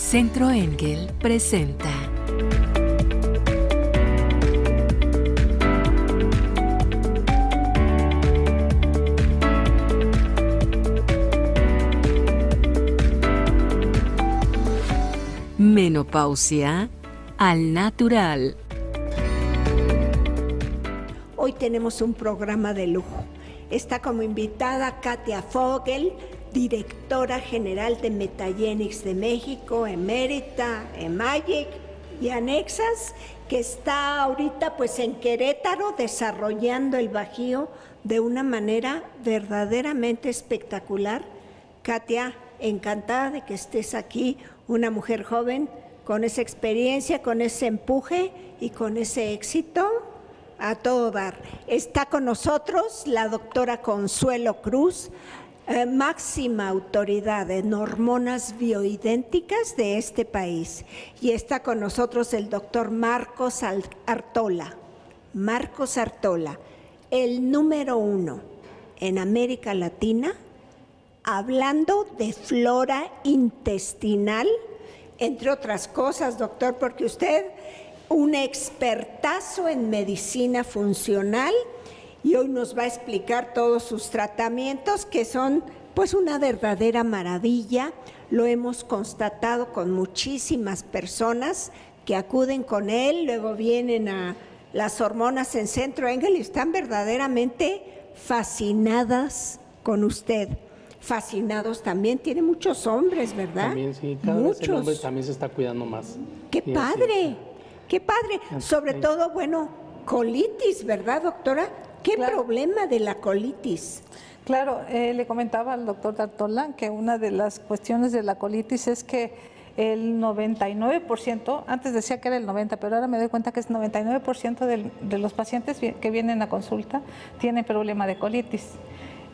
Centro Engel presenta Menopausia al natural. Hoy tenemos un programa de lujo. Está como invitada Katia Fogel, directora general de Metagenics de México, emérita, EMAGIC y Anexas, que está ahorita pues en Querétaro desarrollando el Bajío de una manera verdaderamente espectacular. Katia, encantada de que estés aquí, una mujer joven con esa experiencia, con ese empuje y con ese éxito a todo dar. Está con nosotros la doctora Consuelo Cruz, máxima autoridad en hormonas bioidénticas de este país. Y está con nosotros el doctor Marcos Artola. Marcos Artola, el número 1 en América Latina, hablando de flora intestinal, entre otras cosas, doctor, porque usted un expertazo en medicina funcional y hoy nos va a explicar todos sus tratamientos que son pues una verdadera maravilla. Lo hemos constatado con muchísimas personas que acuden con él, luego vienen a las hormonas en Centro Engel y están verdaderamente fascinadas con usted. Fascinados también, tiene muchos hombres, ¿verdad? También sí, cada vez el hombre también se está cuidando más. ¡Qué padre! ¡Qué padre! Sobre todo, bueno, colitis, ¿verdad, doctora? ¿Qué problema de la colitis? Claro, le comentaba al doctor Artola que una de las cuestiones de la colitis es que el 99%, antes decía que era el 90%, pero ahora me doy cuenta que es 99% de los pacientes que vienen a consulta tienen problema de colitis.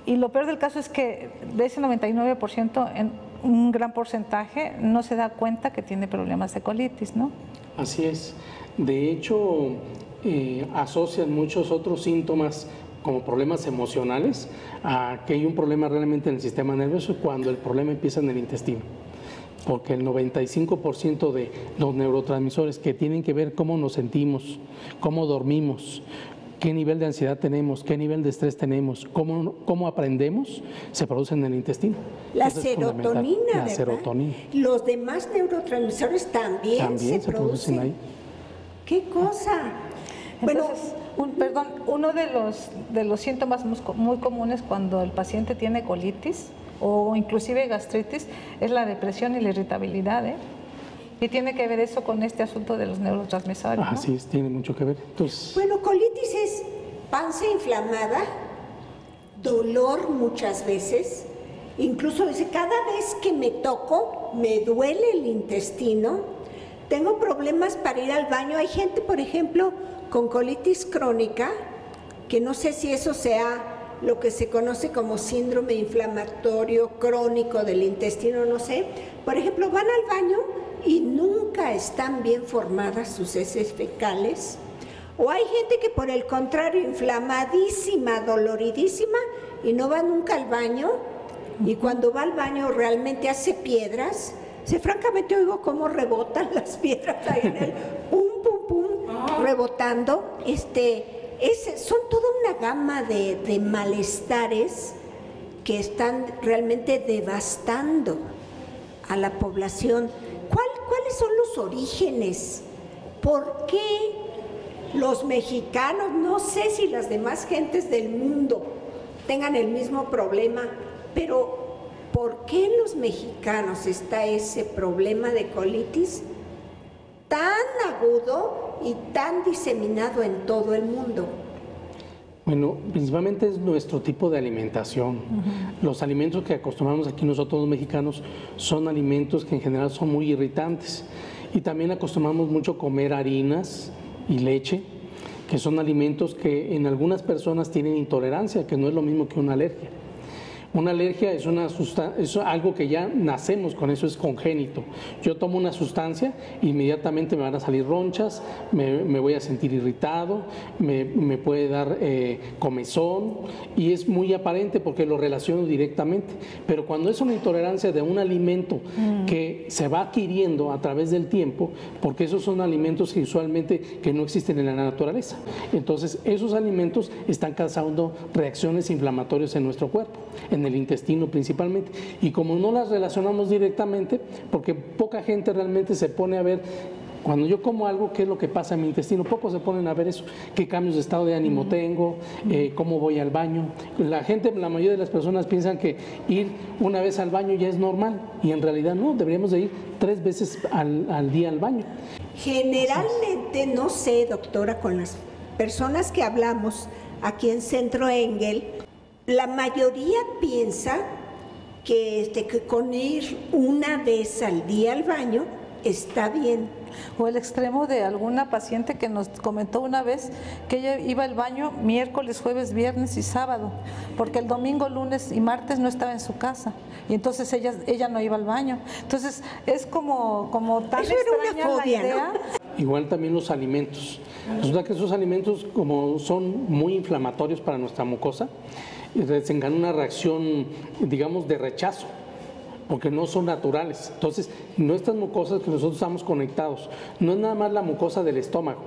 Y lo peor del caso es que de ese 99%, en un gran porcentaje no se da cuenta que tiene problemas de colitis, ¿no? Así es. De hecho, asocian muchos otros síntomas como problemas emocionales a que hay un problema realmente en el sistema nervioso cuando el problema empieza en el intestino. Porque el 95% de los neurotransmisores que tienen que ver cómo nos sentimos, cómo dormimos, qué nivel de ansiedad tenemos, qué nivel de estrés tenemos, cómo aprendemos, se producen en el intestino. La serotonina, ¿verdad? La serotonina. Los demás neurotransmisores también se producen ahí. ¿Qué cosa? Entonces, uno de los síntomas muy comunes cuando el paciente tiene colitis o inclusive gastritis es la depresión y la irritabilidad, ¿eh? Y tiene que ver eso con este asunto de los neurotransmisores, ¿no? Así es, tiene mucho que ver. Entonces, bueno, colitis es panza inflamada, dolor muchas veces, incluso dice, cada vez que me toco, me duele el intestino, tengo problemas para ir al baño. Hay gente, por ejemplo, con colitis crónica, que no sé si eso sea lo que se conoce como síndrome inflamatorio crónico del intestino, no sé. Por ejemplo, van al baño y nunca están bien formadas sus heces fecales. O hay gente que por el contrario, inflamadísima, doloridísima, y no va nunca al baño, y cuando va al baño realmente hace piedras. Francamente oigo cómo rebotan las piedras ahí en el pum, pum, pum, rebotando. Son toda una gama de malestares que están realmente devastando a la población. ¿Cuáles son los orígenes? ¿Por qué los mexicanos, no sé si las demás gentes del mundo tengan el mismo problema, pero ¿por qué en los mexicanos está ese problema de colitis tan agudo y tan diseminado en todo el mundo? Bueno, principalmente es nuestro tipo de alimentación. Los alimentos que acostumbramos aquí nosotros los mexicanos son alimentos que en general son muy irritantes. Y también acostumbramos mucho comer harinas y leche, que son alimentos que en algunas personas tienen intolerancia, que no es lo mismo que una alergia. Una alergia es es algo que ya nacemos con eso, es congénito. Yo tomo una sustancia, inmediatamente me van a salir ronchas, me voy a sentir irritado, me puede dar comezón, y es muy aparente porque lo relaciono directamente. Pero cuando es una intolerancia de un alimento que se va adquiriendo a través del tiempo, porque esos son alimentos que usualmente que no existen en la naturaleza, entonces esos alimentos están causando reacciones inflamatorias en nuestro cuerpo, en el intestino principalmente, y como no las relacionamos directamente, porque poca gente realmente se pone a ver cuando yo como algo, qué es lo que pasa en mi intestino. Pocos se ponen a ver eso, qué cambios de estado de ánimo tengo, cómo voy al baño. La mayoría de las personas piensan que ir una vez al baño ya es normal, y en realidad no, deberíamos de ir 3 veces al día al baño. Generalmente, no sé, doctora, con las personas que hablamos aquí en Centro Engel, la mayoría piensa que con ir una vez al día al baño está bien. O el extremo de alguna paciente que nos comentó una vez que ella iba al baño miércoles, jueves, viernes y sábado, porque el domingo, lunes y martes no estaba en su casa, y entonces ella no iba al baño. Entonces es como tan eso era extraña una fobia, la idea. ¿no? Igual también los alimentos. Resulta que esos alimentos, como son muy inflamatorios para nuestra mucosa, desencadenan una reacción, digamos, de rechazo, porque no son naturales. Entonces, nuestras mucosas que nosotros estamos conectados, no es nada más la mucosa del estómago,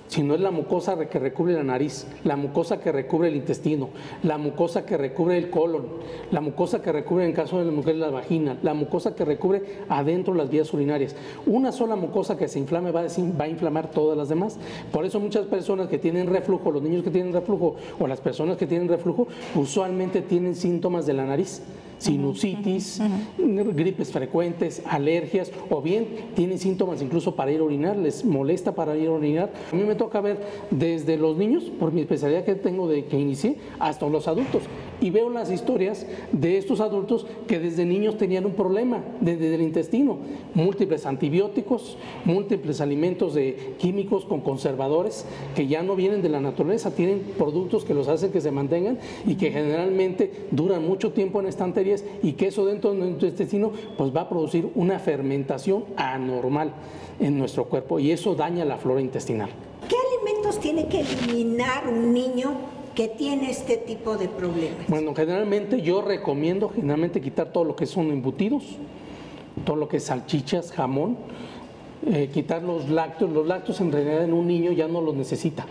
sino es la mucosa que recubre la nariz, la mucosa que recubre el intestino, la mucosa que recubre el colon, la mucosa que recubre, en caso de las mujeres, la vagina, la mucosa que recubre adentro las vías urinarias. Una sola mucosa que se inflame va a inflamar todas las demás. Por eso muchas personas que tienen reflujo, los niños que tienen reflujo o las personas que tienen reflujo, usualmente tienen síntomas de la nariz. Sinusitis, gripes frecuentes, alergias, o bien tienen síntomas incluso para ir a orinar, les molesta para ir a orinar. A mí me toca ver desde los niños, por mi especialidad que tengo de que inicié, hasta los adultos, y veo las historias de estos adultos que desde niños tenían un problema desde el intestino, múltiples antibióticos, múltiples alimentos químicos con conservadores que ya no vienen de la naturaleza, tienen productos que los hacen que se mantengan y que generalmente duran mucho tiempo en estantería, y que eso dentro de nuestro intestino pues va a producir una fermentación anormal en nuestro cuerpo, y eso daña la flora intestinal. ¿Qué alimentos tiene que eliminar un niño que tiene este tipo de problemas? Bueno, generalmente yo recomiendo quitar todo lo que son embutidos, todo lo que es salchichas, jamón, quitar los lácteos. Los lácteos en realidad en un niño ya no los necesita.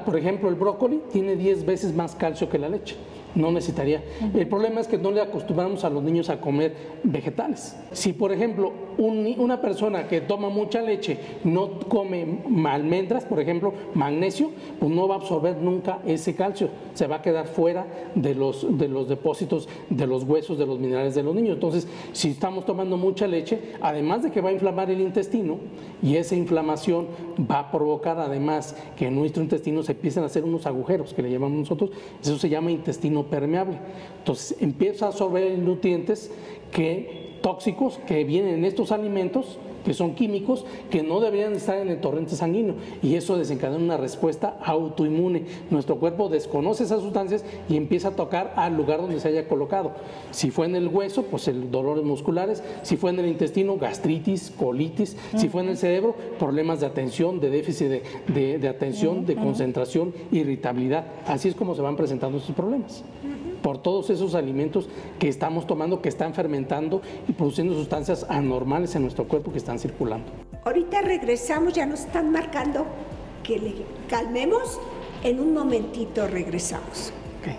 Por ejemplo, el brócoli tiene 10 veces más calcio que la leche. No necesitaría. El problema es que no le acostumbramos a los niños a comer vegetales. Si, por ejemplo, una persona que toma mucha leche no come almendras, por ejemplo, magnesio, pues no va a absorber nunca ese calcio. Se va a quedar fuera de los depósitos de los huesos, de los minerales de los niños. Entonces, si estamos tomando mucha leche, además de que va a inflamar el intestino, y esa inflamación va a provocar además que en nuestro intestino se empiecen a hacer unos agujeros, que le llamamos nosotros, eso se llama intestino permeable. Entonces empieza a absorber nutrientes tóxicos que vienen en estos alimentos, que son químicos, que no deberían estar en el torrente sanguíneo, y eso desencadena una respuesta autoinmune. Nuestro cuerpo desconoce esas sustancias y empieza a tocar al lugar donde se haya colocado. Si fue en el hueso, pues dolores musculares; si fue en el intestino, gastritis, colitis; si fue en el cerebro, problemas de atención, de déficit de atención, de concentración, irritabilidad. Así es como se van presentando estos problemas, por todos esos alimentos que estamos tomando, que están fermentando y produciendo sustancias anormales en nuestro cuerpo que están circulando. Ahorita regresamos, ya nos están marcando que le calmemos. En un momentito regresamos. Okay.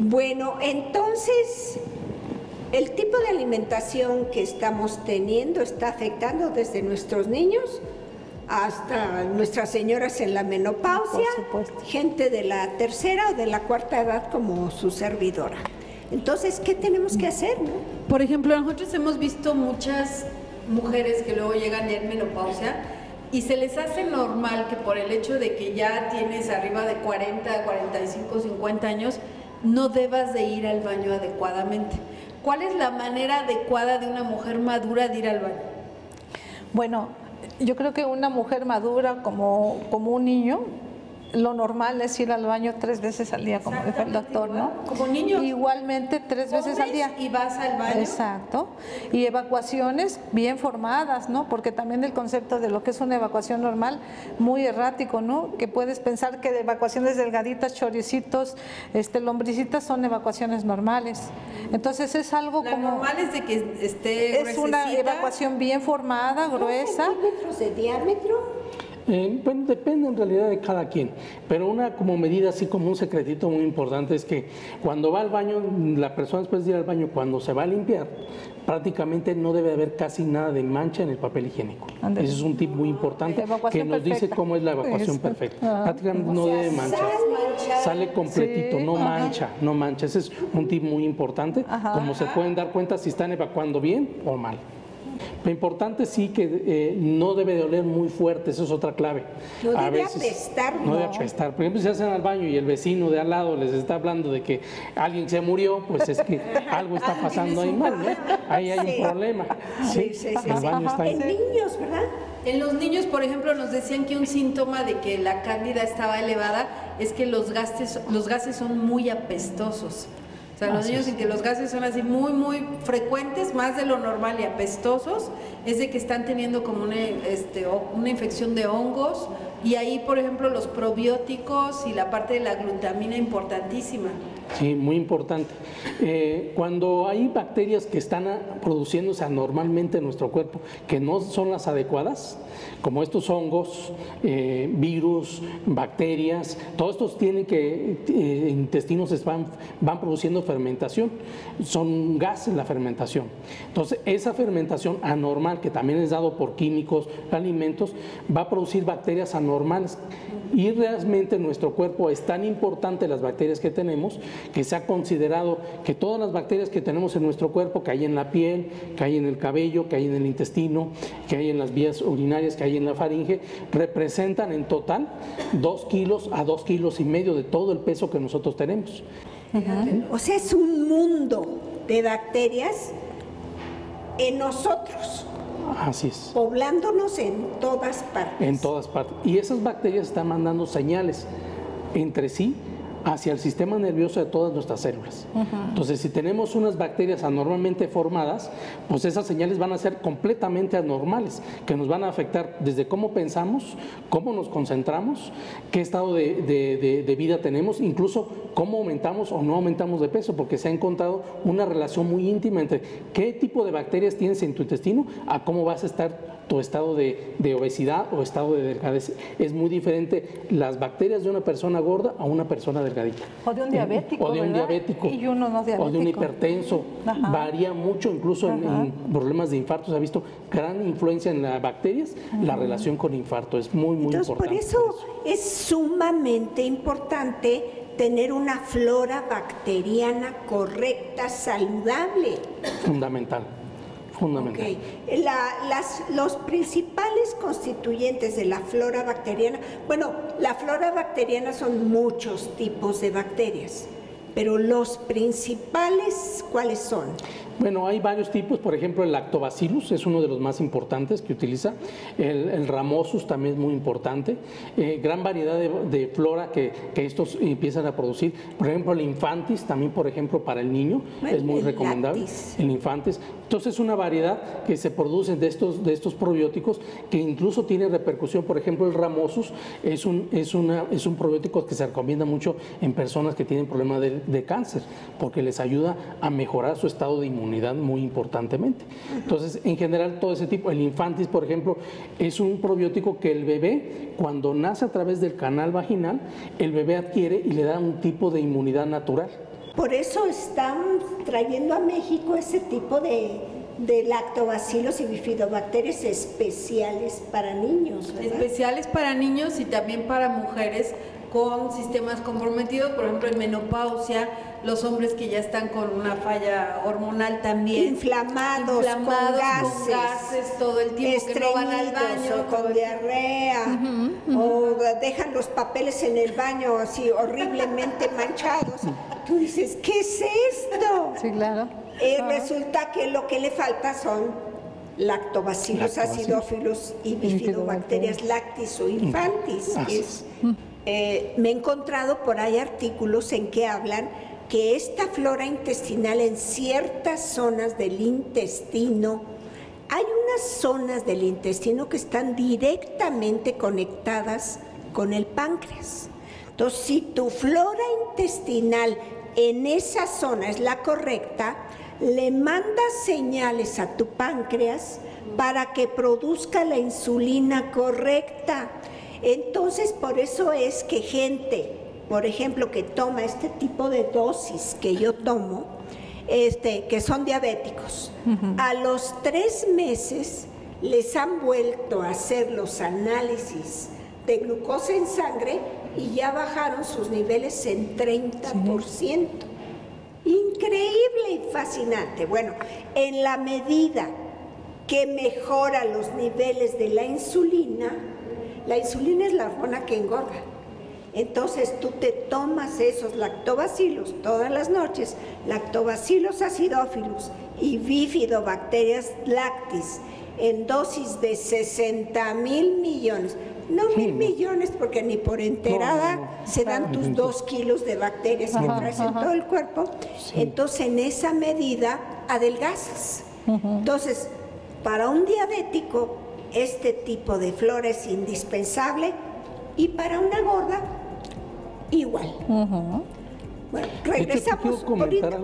Bueno, entonces, el tipo de alimentación que estamos teniendo está afectando desde nuestros niños hasta nuestras señoras en la menopausia, gente de la tercera o de la cuarta edad como su servidora. Entonces, ¿qué tenemos que hacer, no? Por ejemplo, nosotros hemos visto muchas mujeres que luego llegan ya en menopausia y se les hace normal que por el hecho de que ya tienes arriba de 40, 45, 50 años, no debas de ir al baño adecuadamente. ¿Cuál es la manera adecuada de una mujer madura de ir al baño? Bueno, yo creo que una mujer madura como un niño, lo normal es ir al baño 3 veces al día, como dijo el doctor, ¿no? Como niños. Igualmente 3 veces al día. Y vas al baño. Exacto. Y evacuaciones bien formadas, ¿no? Porque también el concepto de lo que es una evacuación normal, muy errático, ¿no? Que puedes pensar que de evacuaciones delgaditas, choricitos, lombricitas son evacuaciones normales. Entonces es algo La como... normal es de que esté Es una gruesecita. evacuación bien formada, gruesa. ¿2 centímetros de diámetro? Bueno, depende en realidad de cada quien, pero una como medida, así como un secretito muy importante es que cuando va al baño, la persona después de ir al baño, cuando se va a limpiar, prácticamente no debe haber casi nada de mancha en el papel higiénico. Ándale. Ese es un tip muy importante Evacuación que nos dice perfecta. cómo es la evacuación Eso. perfecta. Prácticamente no debe manchar. Sale completito, Sí, no ajá. mancha, no mancha. Ese es un tip muy importante, Ajá. como se pueden dar cuenta si están evacuando bien o mal. Lo importante sí que no debe de oler muy fuerte, eso es otra clave. No debe apestar, No debe no. apestar. Por ejemplo, si hacen al baño y el vecino de al lado les está hablando de que alguien se murió, pues es que algo está pasando ahí mal, ¿no? Ahí hay Sí. un problema. Sí, sí, sí. El baño está ahí. En niños, ¿verdad? En los niños, por ejemplo, nos decían que un síntoma de que la cándida estaba elevada es que los gases son muy apestosos. O sea, los niños en que los gases son así muy, muy frecuentes, más de lo normal y apestosos, es de que están teniendo como una infección de hongos, y ahí, por ejemplo, los probióticos y la parte de la glutamina importantísima. Sí, muy importante. Cuando hay bacterias que están produciéndose anormalmente en nuestro cuerpo, que no son las adecuadas, como estos hongos, virus, bacterias, todos estos tienen que, intestinos van produciendo fermentación, son gases la fermentación. Entonces, esa fermentación anormal, que también es dado por químicos, alimentos, va a producir bacterias anormales. Y realmente en nuestro cuerpo es tan importante las bacterias que tenemos, que se ha considerado que todas las bacterias que tenemos en nuestro cuerpo, que hay en la piel, que hay en el cabello, que hay en el intestino, que hay en las vías urinarias, que hay en la faringe, representan en total 2 kilos a 2,5 kilos de todo el peso que nosotros tenemos. O sea, es un mundo de bacterias en nosotros, Así es. poblándonos en todas partes. En todas partes. Y esas bacterias están mandando señales entre sí hacia el sistema nervioso de todas nuestras células. Entonces, si tenemos unas bacterias anormalmente formadas, pues esas señales van a ser completamente anormales, que nos van a afectar desde cómo pensamos, cómo nos concentramos, qué estado de vida tenemos, incluso cómo aumentamos o no aumentamos de peso, porque se ha encontrado una relación muy íntima entre qué tipo de bacterias tienes en tu intestino a cómo vas a estar tu estado de obesidad o estado de delgadez. Es muy diferente las bacterias de una persona gorda a una persona delgadita. O de un diabético, O de un ¿verdad? diabético. Y uno no diabético. O de un hipertenso. Ajá. Varía mucho, incluso en problemas de infarto. Se ha visto gran influencia en las bacterias, la relación con infarto. Es muy, muy Entonces, importante. por eso es sumamente importante tener una flora bacteriana correcta, saludable. Fundamental. Fundamental. Ok. Los principales constituyentes de la flora bacteriana, bueno, la flora bacteriana son muchos tipos de bacterias, pero los principales, ¿cuáles son? Bueno, hay varios tipos, por ejemplo, el lactobacillus es uno de los más importantes que utiliza, el ramosus también es muy importante, gran variedad de flora que estos empiezan a producir, por ejemplo, el infantis, también por ejemplo para el niño, Bueno, es muy el recomendable, lactis. el infantis. Entonces es una variedad que se produce de estos probióticos que incluso tiene repercusión, por ejemplo, el ramosus es un probiótico que se recomienda mucho en personas que tienen problemas de cáncer, porque les ayuda a mejorar su estado de inmunidad muy importantemente. Entonces, en general, todo ese tipo, el infantis, por ejemplo, es un probiótico que el bebé, cuando nace a través del canal vaginal, el bebé adquiere y le da un tipo de inmunidad natural. por eso están trayendo a México ese tipo de lactobacilos y bifidobacterias especiales para niños, ¿verdad? Especiales para niños y también para mujeres con sistemas comprometidos, por ejemplo en menopausia, los hombres que ya están con una falla hormonal también. Inflamados con gases todo el tiempo, que no van al baño. O con diarrea, o dejan los papeles en el baño así horriblemente manchados. Tú dices, ¿qué es esto? Sí, claro. Resulta que lo que le falta son lactobacilos acidófilos y bifidobacterias lactis o infantis. Me he encontrado por ahí artículos en que hablan que esta flora intestinal en ciertas zonas del intestino, hay unas zonas del intestino que están directamente conectadas con el páncreas. Entonces, si tu flora intestinal en esa zona es la correcta, le mandas señales a tu páncreas para que produzca la insulina correcta. Entonces, por eso es que gente, por ejemplo, que toma este tipo de dosis que yo tomo, que son diabéticos, a los 3 meses les han vuelto a hacer los análisis de glucosa en sangre y ya bajaron sus niveles en 30%. Increíble y fascinante. Bueno, en la medida que mejora los niveles de la insulina es la hormona que engorda. Entonces tú te tomas esos lactobacilos todas las noches, lactobacilos acidófilos y bifidobacterias lactis en dosis de 60,000 millones. No 1,000 millones, porque ni por enterada se dan tus 2 kilos de bacterias que traes en todo el cuerpo. Entonces, en esa medida, adelgazas. Entonces, para un diabético, este tipo de flora es indispensable y para una gorda, igual. Bueno, regresamos.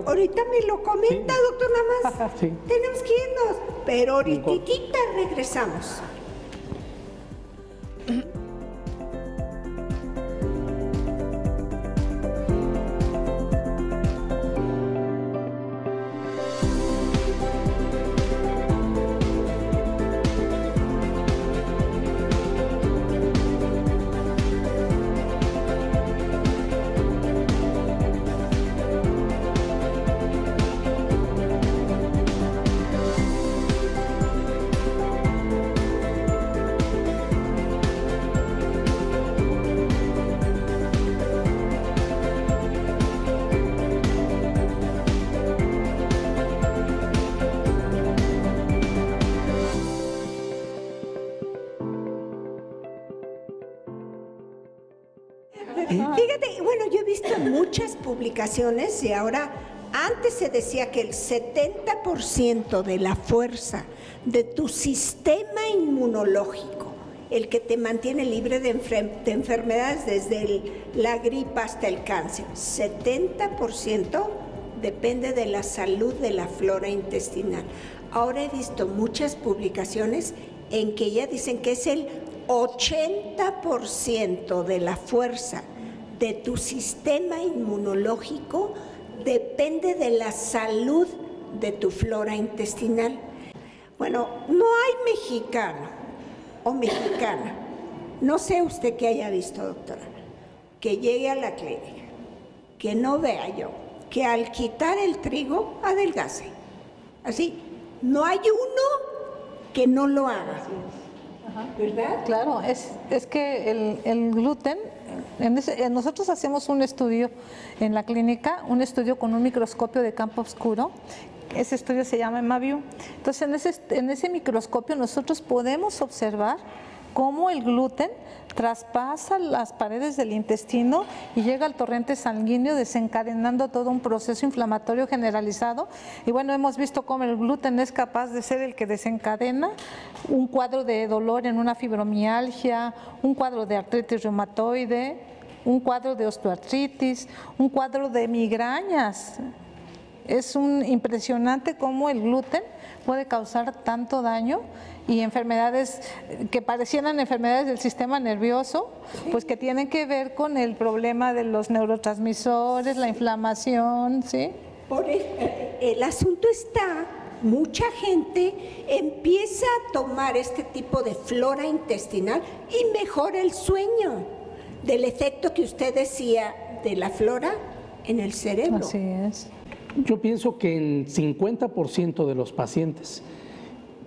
Ahorita me lo comenta, doctor, nada más. Tenemos que irnos, pero ahorita regresamos. Fíjate, bueno, yo he visto muchas publicaciones y ahora, antes se decía que el 70% de la fuerza de tu sistema inmunológico, el que te mantiene libre de enfermedades desde la gripa hasta el cáncer, 70% depende de la salud de la flora intestinal. Ahora he visto muchas publicaciones en que ya dicen que es el 80% de la fuerza de tu sistema inmunológico depende de la salud de tu flora intestinal. Bueno, no hay mexicano o mexicana, no sé usted qué haya visto, doctora, que llegue a la clínica, que no vea yo, que al quitar el trigo adelgace. Así, no hay uno que no lo haga. ¿Verdad? Claro, es que el gluten, nosotros hacemos un estudio en la clínica, un estudio con un microscopio de campo oscuro. Ese estudio se llama EMAVIEW. Entonces, en ese microscopio nosotros podemos observar cómo el gluten traspasa las paredes del intestino y llega al torrente sanguíneo, desencadenando todo un proceso inflamatorio generalizado. Y bueno, hemos visto cómo el gluten es capaz de ser el que desencadena un cuadro de dolor en una fibromialgia, un cuadro de artritis reumatoide, un cuadro de osteoartritis, un cuadro de migrañas. Es impresionante cómo el gluten puede causar tanto daño y enfermedades que parecieran enfermedades del sistema nervioso, pues que tienen que ver con el problema de los neurotransmisores, la inflamación, ¿sí? El asunto está, mucha gente empieza a tomar este tipo de flora intestinal y mejora el sueño, del efecto que usted decía de la flora en el cerebro. Así es. Yo pienso que en 50% de los pacientes,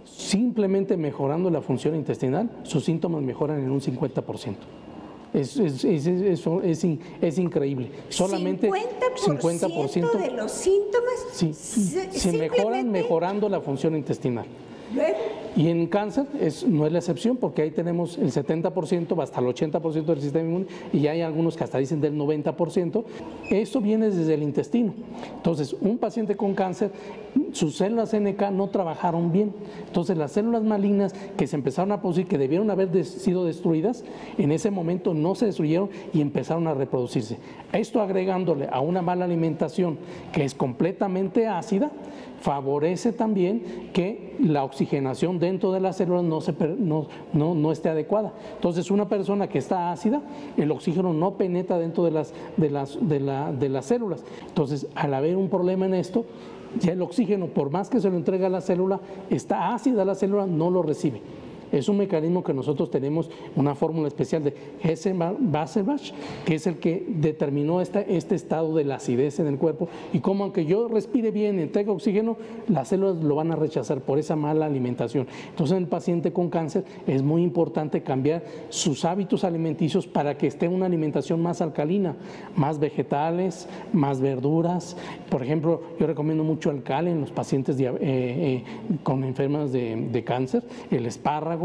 simplemente mejorando la función intestinal, sus síntomas mejoran en un 50%. Es increíble. Solamente 50% de los síntomas se mejoran mejorando la función intestinal. Luego, Y en cáncer no es la excepción, porque ahí tenemos el 70%, hasta el 80% del sistema inmune, y hay algunos que hasta dicen del 90%. Esto viene desde el intestino. Entonces, un paciente con cáncer, sus células NK no trabajaron bien. Entonces, las células malignas que se empezaron a producir, que debieron haber sido destruidas, en ese momento no se destruyeron y empezaron a reproducirse. Esto, agregándole a una mala alimentación que es completamente ácida, favorece también que la oxigenación dentro de las células no esté adecuada. Entonces, una persona que está ácida, el oxígeno no penetra dentro de las células. Entonces, al haber un problema en esto, ya el oxígeno, por más que se lo entregue a la célula, está ácida la célula, no lo recibe. Es un mecanismo que nosotros tenemos, una fórmula especial de Hesse-Wasserbach, que es el que determinó este estado de la acidez en el cuerpo, y como aunque yo respire bien y entregue oxígeno, las células lo van a rechazar por esa mala alimentación. Entonces, en el paciente con cáncer es muy importante cambiar sus hábitos alimenticios para que esté una alimentación más alcalina, más vegetales, más verduras. Por ejemplo, yo recomiendo mucho el cal en los pacientes con enfermos de cáncer, el espárrago,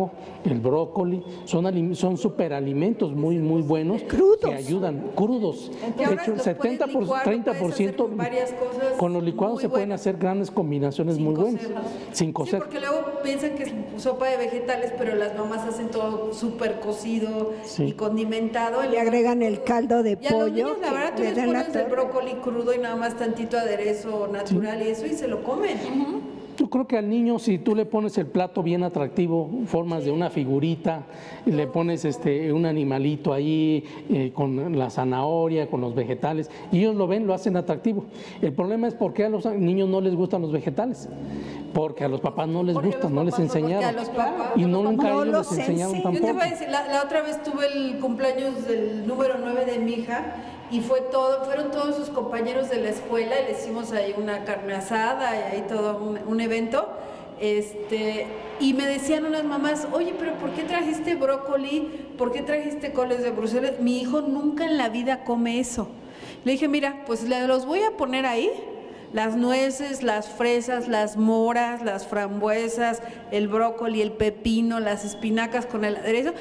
el brócoli, son superalimentos muy buenos, crudos, que ayudan, crudos. De hecho, el 30%, con los licuados se pueden hacer grandes combinaciones muy buenas, sin cocer. Sí, porque luego piensan que es sopa de vegetales, pero las mamás hacen todo súper cocido y condimentado. Le agregan el caldo de pollo. Y a los niños, la verdad, tú les pones el brócoli crudo y nada más tantito aderezo natural y eso, y se lo comen. Yo creo que al niño, si tú le pones el plato bien atractivo, formas de una figurita, y le pones un animalito ahí con la zanahoria, con los vegetales, y ellos lo ven, lo hacen atractivo. El problema es por qué a los niños no les gustan los vegetales. Porque a los papás no les gustan, no les enseñaron. Y nunca ellos les enseñaron tampoco. Yo te voy a decir, la otra vez tuve el cumpleaños del número 9 de mi hija, y fueron todos sus compañeros de la escuela, y le hicimos ahí una carne asada y ahí todo un evento, y me decían unas mamás, oye, pero ¿por qué trajiste brócoli? ¿Por qué trajiste coles de Bruselas? Mi hijo nunca en la vida come eso. Le dije, mira, pues los voy a poner ahí, las nueces, las fresas, las moras, las frambuesas, el brócoli, el pepino, las espinacas con el aderezo,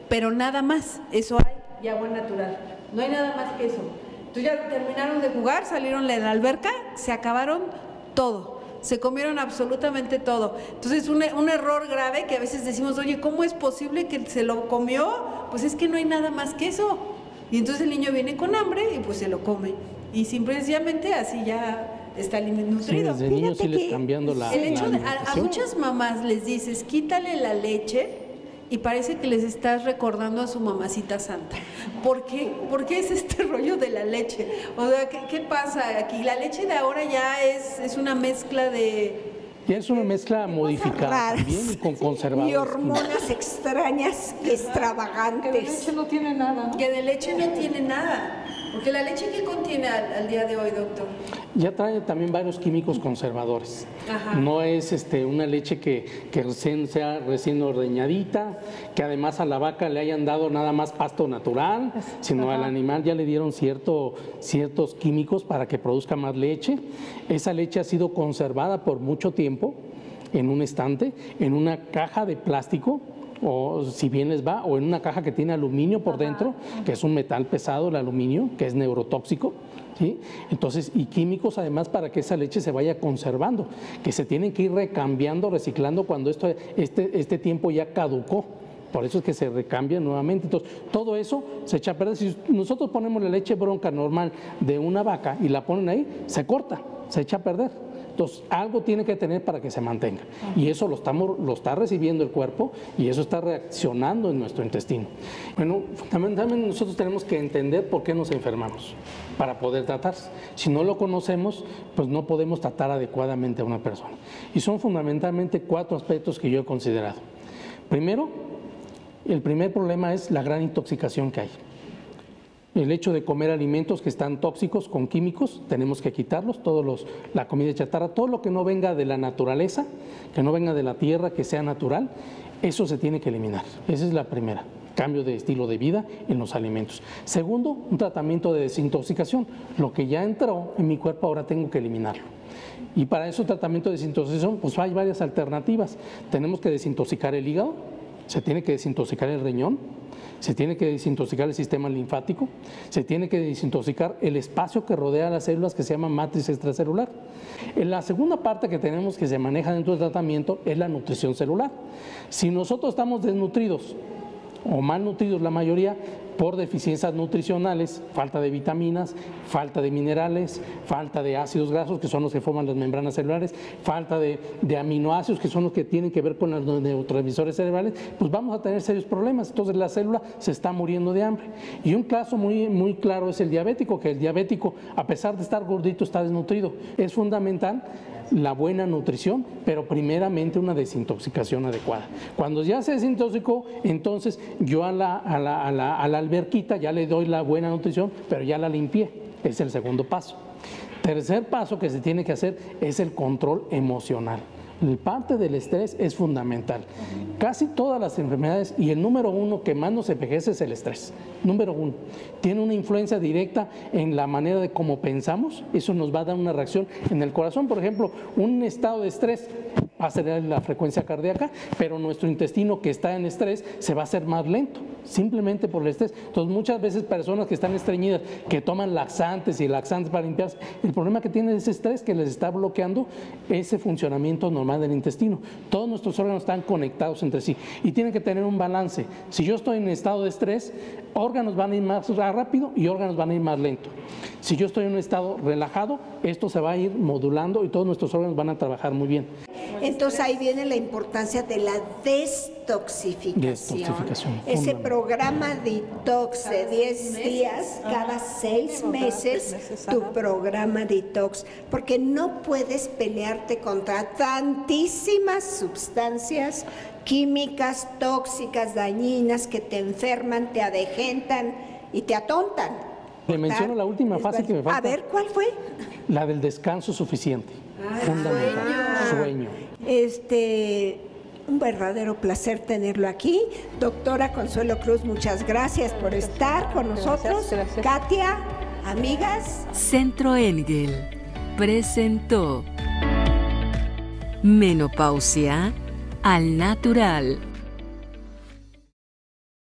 pero nada más, eso hay, y agua natural. No hay nada más que eso. Entonces ya terminaron de jugar, salieron de la alberca, se acabaron todo, se comieron absolutamente todo. Entonces un error grave que a veces decimos, oye, ¿cómo es posible que se lo comió? Pues es que no hay nada más que eso. Y entonces el niño viene con hambre y pues se lo come. Y simplemente así ya está nutrido. Sí, desde niños irles cambiando la El hecho de, a alimentación. muchas mamás les dices, quítale la leche, y parece que les estás recordando a su mamacita santa. ¿Por qué? ¿Por qué es este rollo de la leche? O sea, ¿qué pasa aquí? La leche de ahora ya es una mezcla de... Ya es una mezcla modificada también y con conservadores. Y hormonas extrañas, extravagantes. Que de leche no tiene nada, ¿no? Que de leche no tiene nada. Porque la leche, ¿qué contiene al día de hoy, doctor? Ya trae también varios químicos conservadores. Ajá. No es una leche que sea recién ordeñadita, que además a la vaca le hayan dado nada más pasto natural, sino al animal ya le dieron ciertos químicos para que produzca más leche. Esa leche ha sido conservada por mucho tiempo en un estante, en una caja de plástico, o si bien les va, o en una caja que tiene aluminio por dentro, que es un metal pesado, el aluminio, que es neurotóxico, ¿sí? Entonces, y químicos además para que esa leche se vaya conservando, que se tienen que ir recambiando, reciclando cuando este tiempo ya caducó. Por eso es que se recambia nuevamente. Entonces, todo eso se echa a perder. Si nosotros ponemos la leche bronca normal de una vaca y la ponen ahí, se corta, se echa a perder. Entonces, algo tiene que tener para que se mantenga. Y eso lo está recibiendo el cuerpo y eso está reaccionando en nuestro intestino. Bueno, fundamentalmente nosotros tenemos que entender por qué nos enfermamos para poder tratarse. Si no lo conocemos, pues no podemos tratar adecuadamente a una persona. Y son fundamentalmente 4 aspectos que yo he considerado. Primero, el primer problema es la gran intoxicación que hay. El hecho de comer alimentos que están tóxicos con químicos, tenemos que quitarlos, la comida chatarra, todo lo que no venga de la naturaleza, que no venga de la tierra, que sea natural, eso se tiene que eliminar. Esa es la primera, cambio de estilo de vida en los alimentos. Segundo, un tratamiento de desintoxicación. Lo que ya entró en mi cuerpo ahora tengo que eliminarlo. Y para eso, tratamiento de desintoxicación, pues hay varias alternativas. Tenemos que desintoxicar el hígado, se tiene que desintoxicar el riñón, se tiene que desintoxicar el sistema linfático, se tiene que desintoxicar el espacio que rodea las células, que se llama matriz extracelular. La segunda parte que tenemos que se maneja dentro del tratamiento es la nutrición celular. Si nosotros estamos desnutridos o malnutridos, la mayoría, por deficiencias nutricionales, falta de vitaminas, falta de minerales, falta de ácidos grasos, que son los que forman las membranas celulares, falta de aminoácidos, que son los que tienen que ver con los neurotransmisores cerebrales, pues vamos a tener serios problemas. Entonces la célula se está muriendo de hambre. Y un caso muy claro es el diabético, que el diabético, a pesar de estar gordito, está desnutrido. Es fundamental la buena nutrición, pero primeramente una desintoxicación adecuada. Cuando ya se desintoxicó, entonces yo a la alberquita ya le doy la buena nutrición, pero ya la limpié. Es el segundo paso. Tercer paso que se tiene que hacer es el control emocional. La parte del estrés es fundamental. Casi todas las enfermedades, y el número 1 que más nos envejece es el estrés. Número 1. Tiene una influencia directa en la manera de cómo pensamos. Eso nos va a dar una reacción en el corazón. Por ejemplo, un estado de estrés va a acelerar la frecuencia cardíaca, pero nuestro intestino que está en estrés se va a hacer más lento, simplemente por el estrés. Entonces, muchas veces personas que están estreñidas, que toman laxantes y laxantes para limpiarse, el problema que tienen es estrés que les está bloqueando ese funcionamiento normal del intestino. Todos nuestros órganos están conectados entre sí y tienen que tener un balance. Si yo estoy en estado de estrés, órganos van a ir más rápido y órganos van a ir más lento. Si yo estoy en un estado relajado, esto se va a ir modulando y todos nuestros órganos van a trabajar muy bien. Entonces ahí viene la importancia de la desintoxicación. Ese programa detox de 10 días, cada 6 meses, tu programa detox, porque no puedes pelearte contra tantísimas sustancias químicas, tóxicas, dañinas, que te enferman, te adejentan y te atontan. Le menciono la última fase que me falta. A ver, ¿cuál fue? La del descanso suficiente. Fundamental. Sueño. Un verdadero placer tenerlo aquí. Doctora Consuelo Cruz, muchas gracias por estar con nosotros. Gracias. Katia, amigas. Centro Engel presentó Menopausia al Natural.